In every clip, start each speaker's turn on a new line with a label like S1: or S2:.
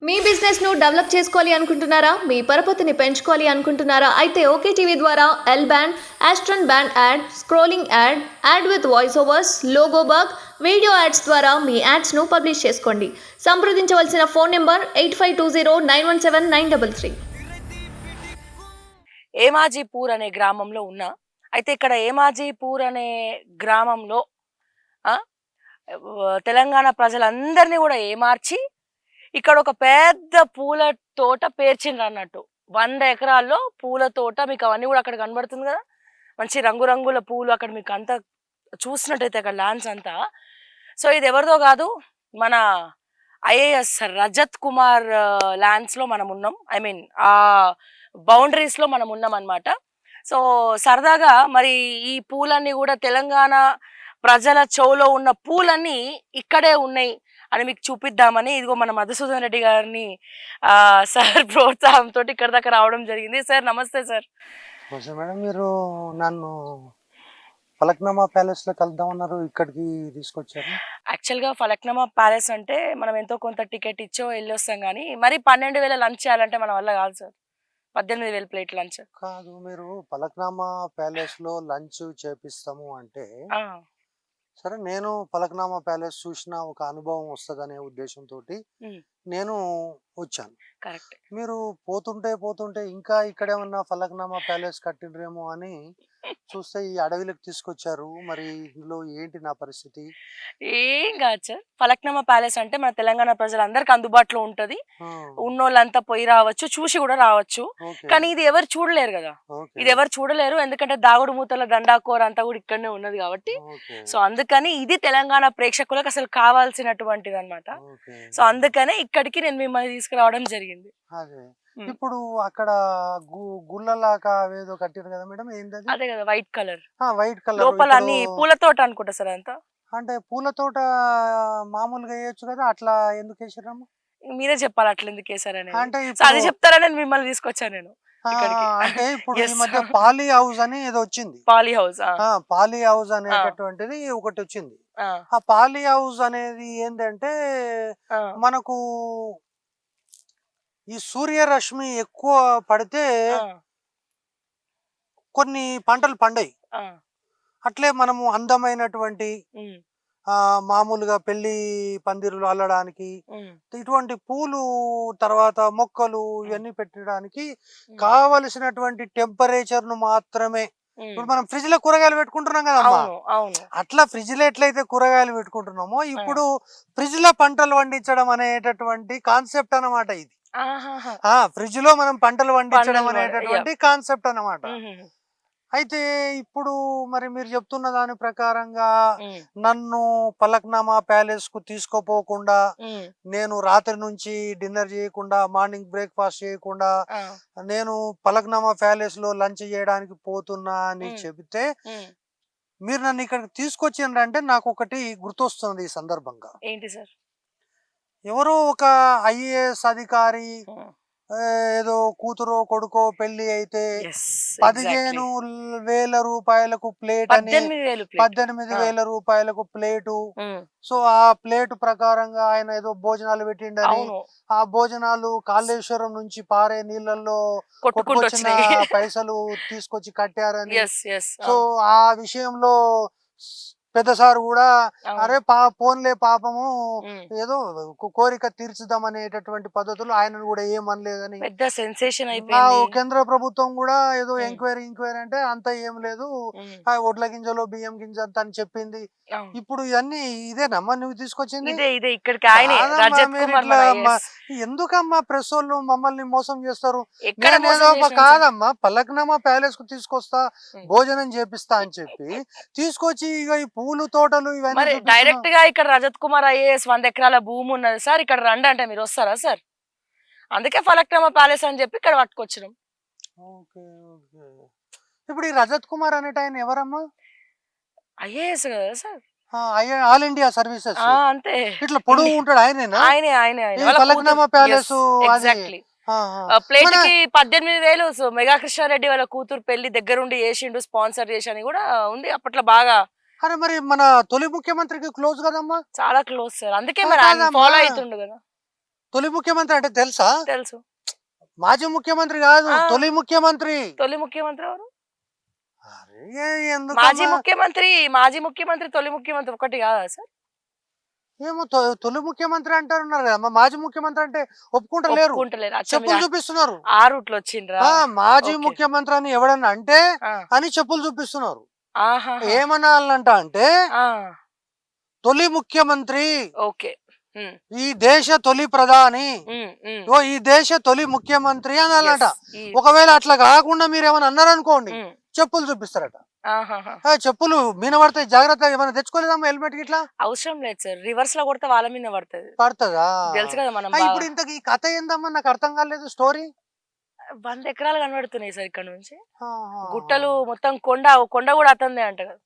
S1: మీ business ను develop చేసుకోవాలి అనుకుంటున్నారా? మీ పరపతిని పెంచుకోవాలి అనుకుంటున్నారా? అయితే ఓకే టీవీ ద్వారా L band, aston band ad, scrolling ad, ad with voice overs, logo bug, video ads ద్వారా మీ యాడ్స్ ను పబ్లిష్ చేసుకోండి. సంప్రదించవలసిన ఫోన్ నెంబర్ 8520917933.
S2: ఏమాజీపూర్ అనే గ్రామంలో ఉన్నా. అయితే ఇక్కడ ఏమాజీపూర్ అనే గ్రామంలో తెలంగాణ ప్రజలందరినీ కూడా ఏమార్చి ఇక్కడ ఒక పెద్ద పూల తోట పేర్చిండ్రు అన్నట్టు. 100 ఎకరాల్లో పూల తోట. మీకు అవన్నీ కూడా అక్కడ కనబడుతుంది కదా, మంచి రంగురంగుల పూలు. అక్కడ మీకు అంతా చూసినట్టయితే అక్కడ ల్యాండ్స్ అంతా. సో ఇది ఎవరిదో కాదు, మన ఐఏఎస్ రజత్ కుమార్ ల్యాండ్స్లో మనం ఉన్నాం. ఐ మీన్ ఆ బౌండరీస్లో మనం ఉన్నాం అన్నమాట. సో సరదాగా మరి ఈ పూలన్నీ కూడా తెలంగాణ ప్రజల చెవులో ఉన్న పూలన్నీ ఇక్కడే ఉన్నాయి అని మీకు చూపిద్దామని ఇదిగో మన మధుసూదన్ రెడ్డి గారిని సార్ ప్రోత్సాహంతో ఇక్కడ దాకా రావడం జరిగింది. సార్ నమస్తే. సార్
S3: మేడం, మీరు నన్ను ఫలక్నామా ప్యాలెస్ లో కలుద్దామన్నారు, ఇక్కడికి తీసుకొచ్చారు.
S2: యాక్చువల్గా ఫలక్నామా ప్యాలెస్ అంటే మనం ఎంతో కొంత టికెట్ ఇచ్చో వెళ్ళి వస్తాం, కానీ మరి 12,000 లంచ్ చేయాలంటే మన వల్ల కాదు సార్. 18,000 ప్లేట్ లంచ్
S3: కాదు. మీరు ఫలక్నామా ప్యాలెస్ లో లంచ్ చేపిస్తాము అంటే సరే, నేను ఫలక్నామా ప్యాలెస్ చూసిన ఒక అనుభవం వస్తుందనే ఉద్దేశంతో నేను వచ్చాను.
S2: కరెక్ట్.
S3: మీరు పోతుంటే ఇంకా ఇక్కడేమన్నా ఫలక్నామా ప్యాలెస్ కట్టిండ్రేమో అని చూస్తే ఈ అడవిలోకి తీసుకొచ్చారు. మరి ఇందులో ఏంటి నా పరిస్థితి?
S2: ఏం కాదు సార్. ఫలక్నామా ప్యాలెస్ అంటే మన తెలంగాణ ప్రజలందరికి అందుబాటులో ఉంటది. ఉన్నోళ్ళంతా పోయి రావచ్చు, చూసి కూడా రావచ్చు. కానీ ఇది ఎవరు చూడలేరు కదా, ఇది ఎవరు చూడలేరు. ఎందుకంటే దాగుడు మూతల దండాకోర అంతా కూడా ఇక్కడనే ఉన్నది కాబట్టి. సో అందుకని ఇది తెలంగాణ ప్రేక్షకులకు అసలు కావాల్సినటువంటిది అనమాట. సో అందుకనే ఇక్కడికి నేను మిమ్మల్ని తీసుకురావడం జరిగింది.
S3: అదే ఇప్పుడు అక్కడ గుల్లలాగా ఏదో కట్టారు కదా మేడం, ఏంటది?
S2: అదే కదా, వైట్ కలర్.
S3: వైట్ కలర్
S2: లోపల అన్ని పూల తోట అనుకుంటా సార్ అంతా.
S3: అంటే పూల తోట మామూలుగా వేయొచ్చు కదా, అట్లా ఎందుకు వేసారమ్మా?
S2: మీరే చెప్పాలి అట్లా ఎందుకు వేసారని.
S3: అంటే
S2: అది చెప్తారని నేను మిమ్మల్ని తీసుకొచ్చాను నేను.
S3: అంటే ఇప్పుడు ఈ మధ్య పాలీ హౌస్ అని ఏదో వచ్చింది.
S2: పాలీ హౌస్,
S3: పాలీ హౌస్ అనేటటువంటిది ఒకటి వచ్చింది. ఆ పాలీ హౌస్ అనేది ఏంటంటే మనకు ఈ సూర్యరశ్మి ఎక్కువ పడితే కొన్ని పంటలు పండాయి. అట్లే మనము అందమైనటువంటి మామూలుగా పెళ్లి పందిరులు అల్లడానికి ఇటువంటి పూలు, తర్వాత మొక్కలు ఇవన్నీ పెట్టడానికి కావలసినటువంటి టెంపరేచర్ ను మాత్రమే. ఇప్పుడు మనం ఫ్రిడ్జ్ లో కూరగాయలు పెట్టుకుంటున్నాం కదమ్మా, అట్లా ఫ్రిడ్జ్ లో ఎట్లయితే కూరగాయలు పెట్టుకుంటున్నామో ఇప్పుడు ఫ్రిడ్జ్ లో పంటలు పండించడం అనేటటువంటి కాన్సెప్ట్ అన్నమాట ఇది. ఫ్రిడ్జ్ లో మనం పంటలు పండించడం అనేటటువంటి కాన్సెప్ట్ అన్నమాట. అయితే ఇప్పుడు మరి మీరు చెప్తున్న దాని ప్రకారంగా నన్ను ఫలక్నామా ప్యాలెస్ కు తీసుకోపోకుండా, నేను రాత్రి నుంచి డిన్నర్ చేయకుండా, మార్నింగ్ బ్రేక్ఫాస్ట్ చేయకుండా నేను ఫలక్నామా ప్యాలెస్ లో లంచ్ చేయడానికి పోతున్నా అని చెబితే మీరు నన్ను ఇక్కడికి తీసుకొచ్చిండ్రంటే నాకు ఒకటి గుర్తొస్తుంది ఈ సందర్భంగా.
S2: ఏంటి సార్? ఎవరో
S3: ఒక ఐఏఎస్ అధికారి ఏదో కూతురో కొడుకో పెళ్లి అయితే 15,000 రూపాయలకు ప్లేట్ అని, 18,000 రూపాయలకు ప్లేటు. సో ఆ ప్లేట్ ప్రకారంగా ఆయన ఏదో భోజనాలు పెట్టిండని, ఆ భోజనాలు కాళేశ్వరం నుంచి పారే నీళ్ళల్లో కొట్టుకొచ్చిన పైసలు తీసుకొచ్చి కట్టారని. సో ఆ విషయంలో పెద్ద సార్ కూడా అరే పోన్లే పాపము ఏదో కోరిక తీర్చుదాం అనేటటువంటి పద్ధతులు ఆయనను కూడా ఏమనలేదని
S2: పెద్ద సెన్సేషన్ అయిపోయింది.
S3: కేంద్ర ప్రభుత్వం కూడా ఏదో ఎంక్వైరీ అంటే అంత ఏం లేదు, ఒడ్ల గింజలో బియ్యం గింజ అంత అని చెప్పింది. ఇప్పుడు ఇవన్నీ ఇదేనమ్మా నువ్వు తీసుకొచ్చింది? ఎందుకమ్మా ప్రెస్ వాళ్ళు మమ్మల్ని మోసం చేస్తారు? కాదమ్మా, ఫలక్నామా ప్యాలెస్ కు తీసుకొస్తా, భోజనం చేపిస్తా అని చెప్పి తీసుకొచ్చి ఇక ఈ పూలు తోటలు ఇవన్నీ
S2: డైరెక్ట్ గా ఇక్కడ రజత్ కుమార్ ఐఏఎస్ 100 ఎకరాల భూమి ఉన్నది సార్, ఇక్కడ రండి అంటే మీరు వస్తారా సార్? అందుకే ఫలక్నామా ప్యాలెస్ అని చెప్పి ఇక్కడ పట్టుకొచ్చినాం.
S3: ఇప్పుడు ఈ రజత్ కుమార్ అనేట ఆయన ఎవరమ్మా?
S2: ఐఏఎస్ కదా సార్,
S3: ఆల్ ఇండియా సర్వీసెస్.
S2: అంతే,
S3: ఇట్లా పొడుగు ఉంటాడు ఆయనేనా?
S2: ఆయనే
S3: ఫలక్నామా ప్యాలెస్.
S2: ప్లేట్ కి 18,000 మెగా కృష్ణారెడ్డి వాళ్ళ కూతురు పెళ్లి దగ్గరుండి చేసిండు, స్పాన్సర్ చేసి అని కూడా ఉంది అప్పట్లో బాగా.
S3: అరే మరి మన తొలి ముఖ్యమంత్రికి క్లోజ్ కదమ్మా?
S2: చాలా క్లోజ్ సార్, అందుకే మరి ఫాలో అవుతుండు కదా.
S3: తొలి ముఖ్యమంత్రి అంటే తెలుసా?
S2: తెలుసు.
S3: మాజీ ముఖ్యమంత్రి కాదు,
S2: ఆ!
S3: తొలి ముఖ్యమంత్రి.
S2: తొలి ముఖ్యమంత్రి ఎవరు?
S3: అరే
S2: మాజీ
S3: ఎందుకమ్మా?
S2: ముఖ్యమంత్రి, తొలి ముఖ్యమంత్రి ఒకటి కాదా సార్?
S3: ఏమో తొలి ముఖ్యమంత్రి అంటారున్నారు కదా, మాజీ ముఖ్యమంత్రి అంటే ఒప్పుకుంటలేరు.
S2: ఒప్పుకుంటలేరు. అచ్చా
S3: చెప్పులు
S2: మీరు
S3: చూపిస్తున్నారు.
S2: ఆ రూట్‌లో వచ్చిండ్రా?
S3: మాజీ
S2: ఓకే.
S3: ముఖ్యమంత్రి అని ఎవడన్నా అంటే
S2: ఆ!
S3: అని చెప్పులు చూపిస్తున్నారు.
S2: ఆహాహా!
S3: ఏమనాలంట అంటే
S2: ఆ!
S3: తొలి ముఖ్యమంత్రి,
S2: ఓకే. హ్మ్.
S3: ఈ దేశ తొలి ప్రధాని,
S2: హ్మ్. హ్మ్.
S3: ఈ దేశ తొలి ముఖ్యమంత్రి అనాలంట.
S2: యెస్. ఈ
S3: ఒకవేళ అట్లా కాకుండా మీరు ఏమైనా అన్నారనుకోండి,
S2: హ్మ్.
S3: చెప్పులు చూపిస్తారట.
S2: ఆహాహా!
S3: చెప్పులు మీన పడతాయి, జాగ్రత్త. ఏమైనా తెచ్చుకోలేదమ్మా హెల్మెట్ గిట్లా?
S2: అవసరం లేదు సార్. రివర్స్‌లో కొడితే వాళ్ళ మీదనే పడతది.
S3: పడుతుందా?
S2: తెలుసు కదా మనం
S3: ఇప్పుడు
S2: బాగా.
S3: ఇంతకీ ఈ కథ ఏందమ్మా, నాకు అర్థం కాలేదు స్టోరీ.
S2: 100 ఎకరాలు కనబడుతున్నాయి సార్ ఇక్కడ నుంచి.
S3: ఆహా.
S2: గుట్టలు మొత్తం కొండ కూడా అతనిదే అంట కదా!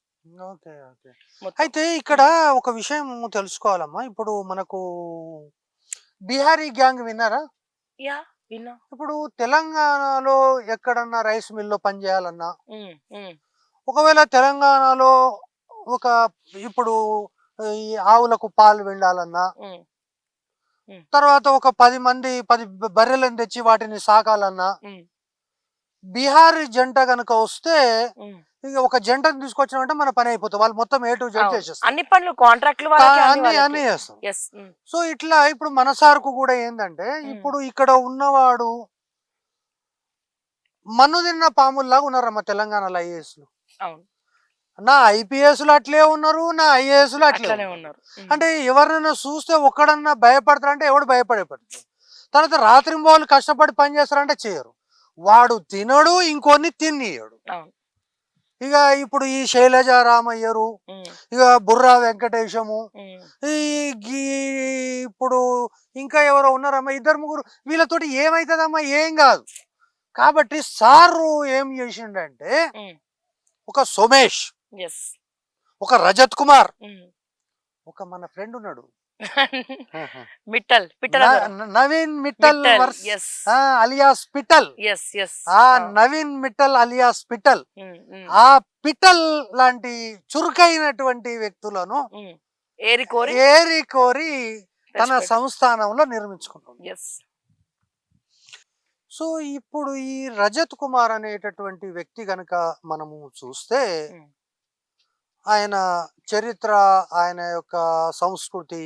S3: Okay, okay.
S2: మొత్తం.
S3: అయితే ఇక్కడ ఒక విషయం తెలుసుకోవాలమ్మా. ఇప్పుడు మనకు బీహారీ గ్యాంగ్ విన్నారా?
S2: యాహ్! విన్నా.
S3: ఇప్పుడు తెలంగాణలో ఎక్కడన్నా రైస్ మిల్‌లో పనిచేయాలన్నా,
S2: హ్మ్. హ్మ్.
S3: ఒకవేళ తెలంగాణలో ఒక ఇప్పుడు ఈ ఆవులకు పాలు పిండాలన్నా,
S2: హ్మ్. హ్మ్.
S3: తర్వాత ఒక 10 మంది 10 బర్రెలను తెచ్చి వాటిని సాకాలన్నా,
S2: హ్మ్.
S3: బీహార్ జంట గనుక వస్తే
S2: హ్మ్.
S3: ఇక ఒక జంటను తీసుకొచ్చినామంటే మన పని అయిపోతుంది. వాళ్ళు మొత్తం ఏ టు జెడ్
S2: అవును.
S3: చేసేస్తారు.
S2: అన్ని పనులు కాంట్రాక్ట్‌లు వాళ్ళకే, అన్ని
S3: అన్ని
S2: వాళ్ళకే.
S3: అన్ని చేస్తారు.
S2: యెస్. హ్మ్.
S3: సో ఇట్లా ఇప్పుడు మన సార్కు కూడా ఏందంటే,
S2: హ్మ్.
S3: ఇప్పుడు ఇక్కడ ఉన్నవాడు మన్ను తిన్న పాముల్లాగా ఉన్నారమ్మ తెలంగాణలో ఐఏఎస్లు.
S2: అవును.
S3: నా ఐపీఎస్లు అట్లే ఉన్నారు, నా ఐఏఎస్లు అట్లే
S2: అట్లనే
S3: ఉన్నారు.
S2: ఉన్నారు. హ్మ్.
S3: అంటే ఎవరినైనా చూస్తే ఒక్కడన్నా భయపడతారంటే ఎవడు భయపడేపడు. తర్వాత రాత్రింబవళ్ళు కష్టపడి పని చేస్తారంటే చేయరు. వాడు తినడు, ఇంకొన్ని తినియడు.
S2: అవును.
S3: ఇక ఇప్పుడు ఈ శైలజ రామయ్యరు,
S2: హ్మ్.
S3: ఇక బుర్రా వెంకటేశము,
S2: హ్మ్.
S3: ఈ ఇప్పుడు ఇంకా ఎవరో ఉన్నారమ్మా, ఇద్దరు ముగ్గురు. వీళ్ళతోటి ఏమైతుందమ్మా, ఏం కాదు. కాబట్టి సారు ఏం చేసిండంటే,
S2: హ్మ్.
S3: ఒక సోమేష్,
S2: యెస్.
S3: ఒక రజత్ కుమార్,
S2: హ్మ్.
S3: ఒక మన ఫ్రెండ్ ఉన్నాడు
S2: పిట్టల దొర.
S3: నవీన్ మిట్టల్
S2: మిట్టల్.
S3: వర్స్,
S2: yes.
S3: Alias Pittal.
S2: Yes. Yes.
S3: ఆ
S2: ఆ!
S3: నవీన్ మిట్టల్ అలియాస్ పిట్టల్,
S2: హ్మ్. హ్మ్.
S3: ఆ పిట్టల్ లాంటి చురుకైనటువంటి వ్యక్తులను
S2: హ్మ్. ఏరి కోరి
S3: ఏరి కోరి తన
S2: తెచ్చిపెట్టు.
S3: సంస్థానంలో నిర్మించుకున్నాడు.
S2: యెస్.
S3: సో ఇప్పుడు ఈ రజత్ కుమార్ అనేటటువంటి వ్యక్తి గనక మనము చూస్తే,
S2: హ్మ్.
S3: ఆయన చరిత్ర, ఆయన యొక్క సంస్కృతి,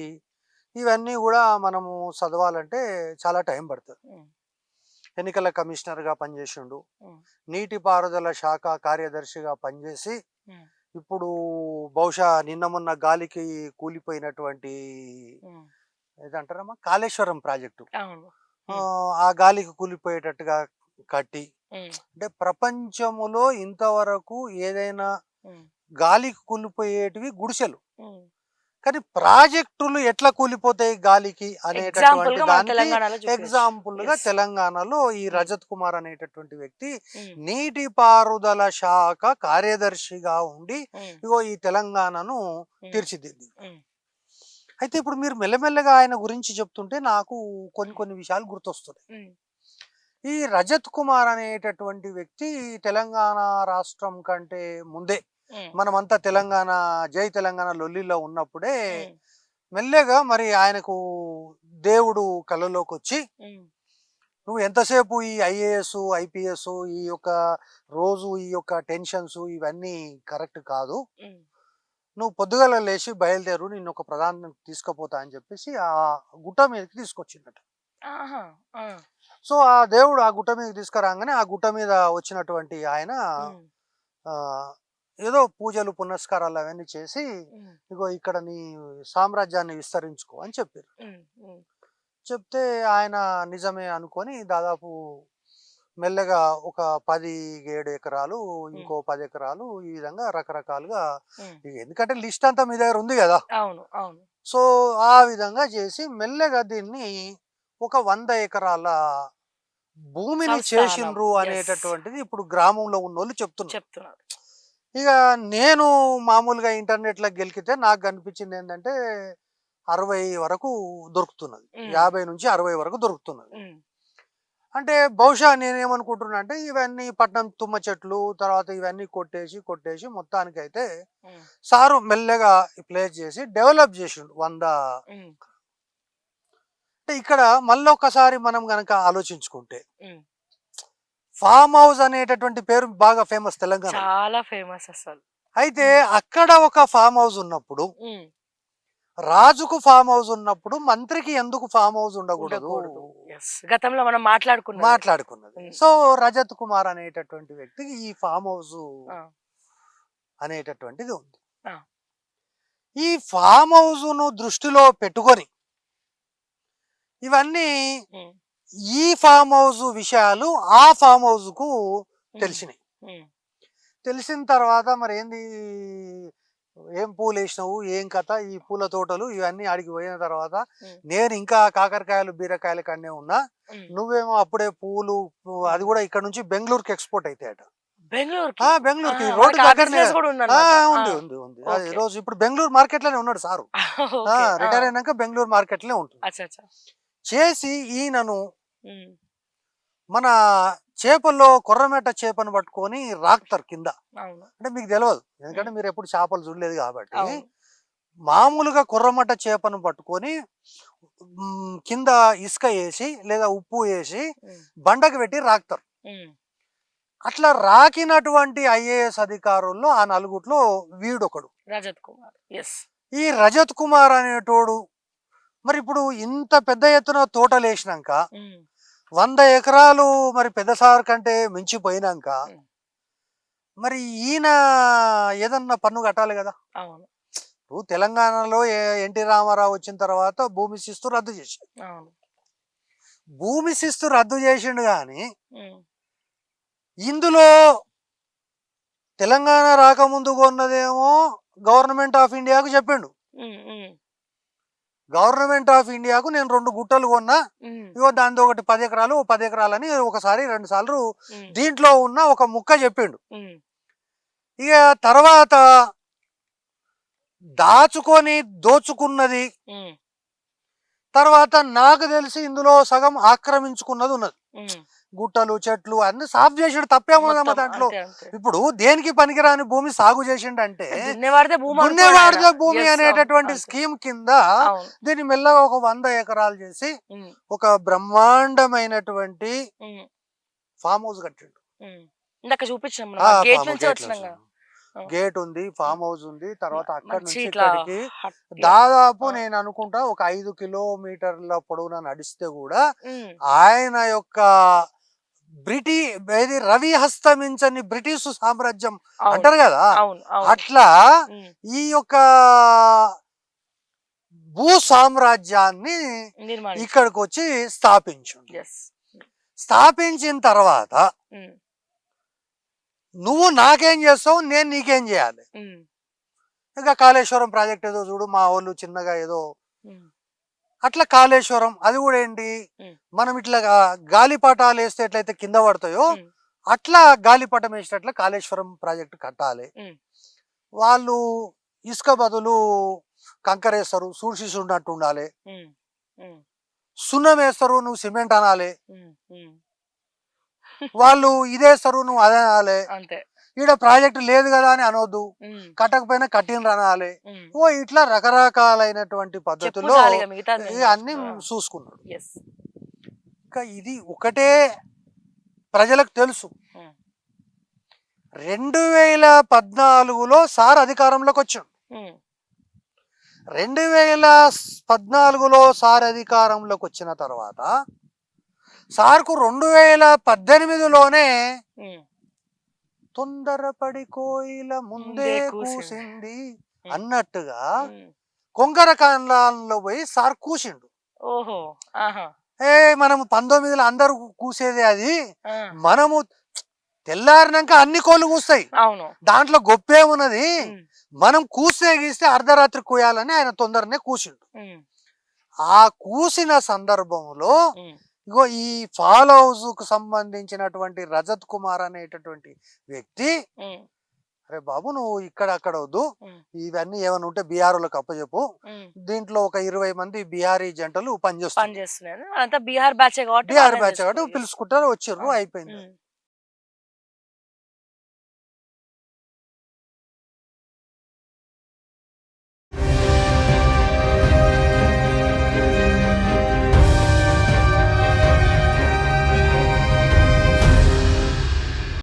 S3: ఇవన్నీ కూడా మనము చదవాలంటే చాలా టైం పడుతుంది.
S2: హ్మ్.
S3: ఎన్నికల కమిషనర్గా పనిచేసిండు,
S2: హ్మ్.
S3: నీటిపారుదల శాఖ కార్యదర్శిగా పనిచేసి,
S2: హ్మ్.
S3: ఇప్పుడు బహుశా నిన్న మొన్న గాలికి కూలిపోయినటువంటి
S2: హ్మ్.
S3: ఏదంటారమ్మా కాళేశ్వరం ప్రాజెక్టు,
S2: అవును. హ్మ్.
S3: ఆ గాలికి కూలిపోయేటట్టుగా కట్టి,
S2: హ్మ్.
S3: అంటే ప్రపంచములో ఇంతవరకు ఏదైనా
S2: హ్మ్.
S3: గాలికి కూలిపోయేటివి గుడిసెలు,
S2: హ్మ్.
S3: కానీ ప్రాజెక్టులు ఎట్లా కూలిపోతాయి గాలికి అనేటటువంటి
S2: ఎగ్జాంపుల్‌గా మన
S3: దానికి
S2: తెలంగాణలో చూపియొచ్చు.
S3: ఎగ్జాంపుల్గా
S2: యెస్.
S3: తెలంగాణలో ఈ
S2: హ్మ్.
S3: రజత్ కుమార్ అనేటటువంటి వ్యక్తి
S2: హ్మ్.
S3: నీటిపారుదల శాఖ కార్యదర్శిగా ఉండి
S2: హ్మ్.
S3: ఇగో ఈ తెలంగాణను
S2: హ్మ్.
S3: తీర్చిదిద్ది.
S2: హ్మ్.
S3: అయితే ఇప్పుడు మీరు మెల్లమెల్లగా ఆయన గురించి చెప్తుంటే నాకు కొన్ని కొన్ని విషయాలు గుర్తొస్తున్నాయి.
S2: హ్మ్.
S3: ఈ రజత్ కుమార్ అనేటటువంటి వ్యక్తి తెలంగాణ రాష్ట్రం కంటే ముందే,
S2: హ్మ్.
S3: మనమంతా తెలంగాణ జై తెలంగాణ లొల్లిలో ఉన్నప్పుడే
S2: హ్మ్.
S3: మెల్లగా మరి ఆయనకు దేవుడు కళ్ళలోకి వచ్చి,
S2: హ్మ్.
S3: నువ్వు ఎంతసేపు ఈ ఐఏఎస్ ఐపీఎస్ ఈ యొక్క రోజు ఈ యొక్క టెన్షన్స్ ఇవన్నీ కరెక్ట్ కాదు,
S2: హ్మ్.
S3: నువ్వు పొద్దుగల లేచి బయలుదేరు, నిన్ను ఒక ప్రధాని తీసుకుపోతా అని చెప్పేసి ఆ గుట్ట మీదకి తీసుకొచ్చిందట.
S2: ఆహా! ఆ!
S3: సో ఆ దేవుడు ఆ గుట్ట మీదకి తీసుకురాగానే ఆ గుట్ట మీద వచ్చినటువంటి ఆయన
S2: హ్మ్.
S3: ఆ, ఏదో పూజలు పునస్కారాలు అవన్నీ చేసి,
S2: హ్మ్.
S3: ఇగో ఇక్కడ నీ సామ్రాజ్యాన్ని విస్తరించుకో అని చెప్పారు.
S2: హ్మ్. హ్మ్.
S3: చెప్తే ఆయన నిజమే అనుకొని దాదాపు మెల్లగా ఒక 17 ఎకరాలు,
S2: హ్మ్.
S3: ఇంకో 10 ఎకరాలు, ఈ విధంగా రకరకాలుగా,
S2: హ్మ్.
S3: ఎందుకంటే లిస్ట్ అంతా మీ దగ్గర ఉంది కదా.
S2: అవును. అవును.
S3: సో ఆ విధంగా చేసి మెల్లగా దీన్ని ఒక 100 ఎకరాల భూమిని
S2: సంస్థానం.
S3: చేసిండ్రు
S2: యెస్.
S3: అనేటటువంటిది ఇప్పుడు గ్రామంలో ఉన్నోళ్ళు చెప్తున్నారు.
S2: చెప్తున్నారు.
S3: ఇక నేను మామూలుగా ఇంటర్నెట్లో గెలికితే నాకు కనిపించింది ఏంటంటే 60 వరకు దొరుకుతున్నది,
S2: హ్మ్.
S3: 50 నుంచి 60 వరకు దొరుకుతున్నది.
S2: హ్మ్.
S3: అంటే బహుశా నేనేమనుకుంటున్నా అంటే ఇవన్నీ పట్నం తుమ్మ చెట్లు తర్వాత ఇవన్నీ కొట్టేసి కొట్టేసి మొత్తానికైతే
S2: హ్మ్.
S3: సారు మెల్లగా ప్లేస్ చేసి డెవలప్ చేసిండు 100.
S2: హ్మ్.
S3: అంటే ఇక్కడ మళ్ళొకసారి మనం గనక ఆలోచించుకుంటే
S2: ఉమ్.
S3: ఫామ్ హౌస్ అనేటటువంటి పేరు బాగా ఫేమస్ తెలంగాణ.
S2: చాలా ఫేమస్ అసలు.
S3: అయితే అక్కడ ఒక ఫామ్ హౌస్ ఉన్నప్పుడు,
S2: ఉమ్.
S3: రాజుకు ఫామ్ హౌస్ ఉన్నప్పుడు మంత్రికి ఎందుకు ఫామ్ హౌస్ ఉండకూడదు
S2: ఉండకూడదు. Yes. గతంలో మనం మాట్లాడుకున్నది.
S3: మాట్లాడుకున్నది.
S2: ఉమ్.
S3: సో రజత్ కుమార్ అనేటటువంటి వ్యక్తికి ఈ ఫామ్ హౌస్
S2: ఆ,
S3: అనేటటువంటిది ఉంది.
S2: ఆ.
S3: ఈ ఫామ్ హౌస్ ను దృష్టిలో పెట్టుకొని ఇవన్నీ
S2: ఉమ్.
S3: ఈ ఫామ్ హౌస్ విషయాలు ఆ ఫామ్ హౌస్ కు తెలిసినాయి.
S2: ఉమ్.
S3: తెలిసిన తర్వాత మరి ఏంది, ఏం పూలు వేసినావు, ఏం కథ, ఈ పూల తోటలు ఇవన్నీ ఆడికి పోయిన తర్వాత
S2: ఉమ్.
S3: నేను ఇంకా కాకరకాయలు బీరకాయలు కన్నే ఉన్నా,
S2: ఉమ్.
S3: నువ్వేమో అప్పుడే పూలు, అది కూడా ఇక్కడ నుంచి బెంగళూరుకి ఎక్స్పోర్ట్ అవుతాయట.
S2: బెంగళూరుకి.
S3: బెంగళూరుకి
S2: ఆహా,
S3: రోడ్డు
S2: మనకి ఆ
S3: దగ్గరనే.
S2: business కూడా ఉందన్నమాట.
S3: ఉంది
S2: ఆ,
S3: ఉంది ఉంది.
S2: ఓకే.
S3: రోజు ఇప్పుడు బెంగళూరు మార్కెట్ లోనే ఉన్నాడు సారు.
S2: ఓకే. ఆ,
S3: రిటైర్ అయినాక బెంగళూరు మార్కెట్ లోనే ఉంటుంది.
S2: అచ్చా అచ్చా.
S3: చేసి ఈయనను
S2: ఉమ్.
S3: మన చేపల్లో కొర్రమేట చేపను పట్టుకొని రాక్తారు కింద.
S2: అవును.
S3: అంటే మీకు తెలియదు, ఎందుకంటే మీరు ఎప్పుడు చేపలు చూడలేదు కాబట్టి.
S2: అవును.
S3: మామూలుగా కొర్రమట్ట చేపను పట్టుకొని కింద ఇసుక వేసి లేదా ఉప్పు వేసి
S2: ఉమ్.
S3: బండకు పెట్టి రాక్తారు.
S2: ఉమ్.
S3: అట్లా రాకినటువంటి ఐఏఎస్ అధికారుల్లో ఆ నలుగుట్లో వీడొకడు,
S2: రజత్ కుమార్. ఎస్.
S3: ఈ రజత్ కుమార్ అనేటోడు. మరి ఇప్పుడు ఇంత పెద్ద ఎత్తున తోటలు వేసినాక 100 ఎకరాలు మరి పెద్ద సార్ కంటే మించిపోయినాక మరి ఈయన ఏదన్నా పన్ను కట్టాలి కదా.
S2: అవును.
S3: ఇప్పుడు తెలంగాణలో ఎన్టీ రామారావు వచ్చిన తర్వాత భూమి శిస్తు రద్దు చేశాడు.
S2: అవును.
S3: భూమి శిస్తు రద్దు చేసిండు కానీ
S2: ఉమ్.
S3: ఇందులో తెలంగాణ రాకముందు కొన్నదేమో గవర్నమెంట్ ఆఫ్ ఇండియాకు చెప్పిండు.
S2: ఉమ్. ఉమ్.
S3: గవర్నమెంట్ ఆఫ్ ఇండియాకు నేను 2 గుట్టలు కొన్నా,
S2: ఉమ్.
S3: ఇగో దాంతో ఒకటి 10 ఎకరాలు 10 ఎకరాలని ఒకసారి 2 సార్లు
S2: ఉమ్.
S3: దీంట్లో ఉన్న ఒక ముక్క చెప్పిండు.
S2: ఉమ్.
S3: ఇక తర్వాత దాచుకొని దోచుకున్నది,
S2: ఉమ్.
S3: తర్వాత నాకు తెలిసి ఇందులో సగం ఆక్రమించుకున్నది ఉన్నది.
S2: ఉమ్.
S3: గుట్టలు చెట్లు అన్ని సాఫ్ చేసిండు, తప్పేమున్నదమ్మా
S2: మొత్తం
S3: దాంట్లో.
S2: అంతే అంతే.
S3: ఇప్పుడు దేనికి పనికిరాని భూమి సాగు చేసిండంటే
S2: దున్నేవాడితే భూమి
S3: దున్నేవాడిదే
S2: అనుకోడు ఆయన.
S3: భూమి
S2: Yes,
S3: అనేటటువంటి
S2: అవును, అంతే.
S3: స్కీమ్ కింద
S2: అవును.
S3: దీన్ని మెల్లగా ఒక 100 ఎకరాలు చేసి
S2: ఉమ్.
S3: ఒక బ్రహ్మాండమైనటువంటి
S2: ఉమ్.
S3: ఫామ్ హౌస్ కట్టిండు.
S2: ఉమ్. ఇందాక చూపించాం మనం గేట్
S3: ఫామ్
S2: నుంచి వచ్చినాం కదా.
S3: గేట్ ఉంది, ఫామ్ హౌస్ ఉంది. తర్వాత అక్కడ
S2: మంచి
S3: నుంచి
S2: ఇట్లా
S3: ఇక్కడికి
S2: హట్.
S3: దాదాపు
S2: ఆ.
S3: నేను అనుకుంటా ఒక 5 కిలోమీటర్ల పొడవున నడిస్తే కూడా
S2: ఉమ్.
S3: ఆయన యొక్క ఏది రవి హస్తమించని బ్రిటిష్ సామ్రాజ్యం
S2: అవును.
S3: అంటారు కదా,
S2: అవును. అవును.
S3: అట్లా
S2: ఉమ్.
S3: ఈ యొక్క భూ సామ్రాజ్యాన్ని
S2: నిర్మాణించారు.
S3: ఇక్కడికి వచ్చి స్థాపించు.
S2: Yes.
S3: స్థాపించిన తర్వాత
S2: ఉమ్.
S3: నువ్వు నాకేం చేస్తావు, నేను నీకేం చేయాలి.
S2: ఉమ్.
S3: ఇంకా కాళేశ్వరం ప్రాజెక్ట్ ఏదో చూడు, మా వాళ్ళు చిన్నగా ఏదో
S2: ఉమ్.
S3: అట్లా కాళేశ్వరం అది కూడా ఏంటి, మనం ఇట్లా గాలిపటాలు వేస్తే ఎట్లయితే కింద పడతాయో
S2: ఉమ్.
S3: అట్లా గాలిపటం వేసేటట్ల కాళేశ్వరం ప్రాజెక్ట్ కట్టాలి.
S2: ఉమ్.
S3: వాళ్ళు ఇసుక బదులు కంకర వేస్తారు, సూడిసి ఉన్నట్టు ఉండాలి.
S2: ఉమ్. ఉమ్.
S3: సున్నం వేస్తారు, నువ్వు సిమెంట్ అనాలి.
S2: ఉమ్. ఉమ్.
S3: వాళ్ళు ఇదేస్తారు, నువ్వు అదే అనాలి.
S2: అంతే.
S3: ఈడ ప్రాజెక్ట్ లేదు కదా అని అనొద్దు,
S2: ఉమ్.
S3: కట్టకపోయినా కట్టిండ్రు అనాలి.
S2: ఉమ్.
S3: ఓ ఇట్లా రకరకాలైనటువంటి
S2: చెప్పు
S3: పద్ధతుల్లో
S2: చాలు, మిగతా
S3: అన్ని చూసుకున్నాడు.
S2: ఎస్.
S3: ఇంకా ఇది ఒకటే ప్రజలకు తెలుసు. 2014లో సార్ అధికారంలోకి వచ్చాడు. 2014లో సార్ అధికారంలోకి వచ్చిన తర్వాత సార్కు 2018లోనే తొందరపడి కోయిల ముందే కూసింది అన్నట్టుగా కొంగర కాండ్లాలో పోయి సార్ కూసిండు.
S2: ఓహో. ఆహా.
S3: మనము 19లో అందరూ కూసేదే అది, మనము తెల్లారినాక అన్ని కోళ్ళు కూస్తాయి,
S2: అవును,
S3: దాంట్లో గొప్పేమున్నది, మనం కూసే గీస్తే అర్ధరాత్రి కూయాలని ఆయన తొందరనే కూసిండు. ఆ కూసిన సందర్భంలో ఇగో ఈ ఫాల్ హౌస్ కు సంబంధించినటువంటి రజత్ కుమార్ అనేటటువంటి వ్యక్తి, అరే బాబు నువ్వు ఇక్కడ అక్కడ వద్దు, ఇవన్నీ ఏమైనా ఉంటే బీహార్లకు అప్పచెప్పు, దీంట్లో ఒక 20 మంది బీహారీ జంటలు పనిచేస్తున్నారు,
S2: బీహార్ బ్యాచ్ కాబట్టి
S3: పిలుచుకుంటారు, వచ్చిర్రు, అయిపోయింది.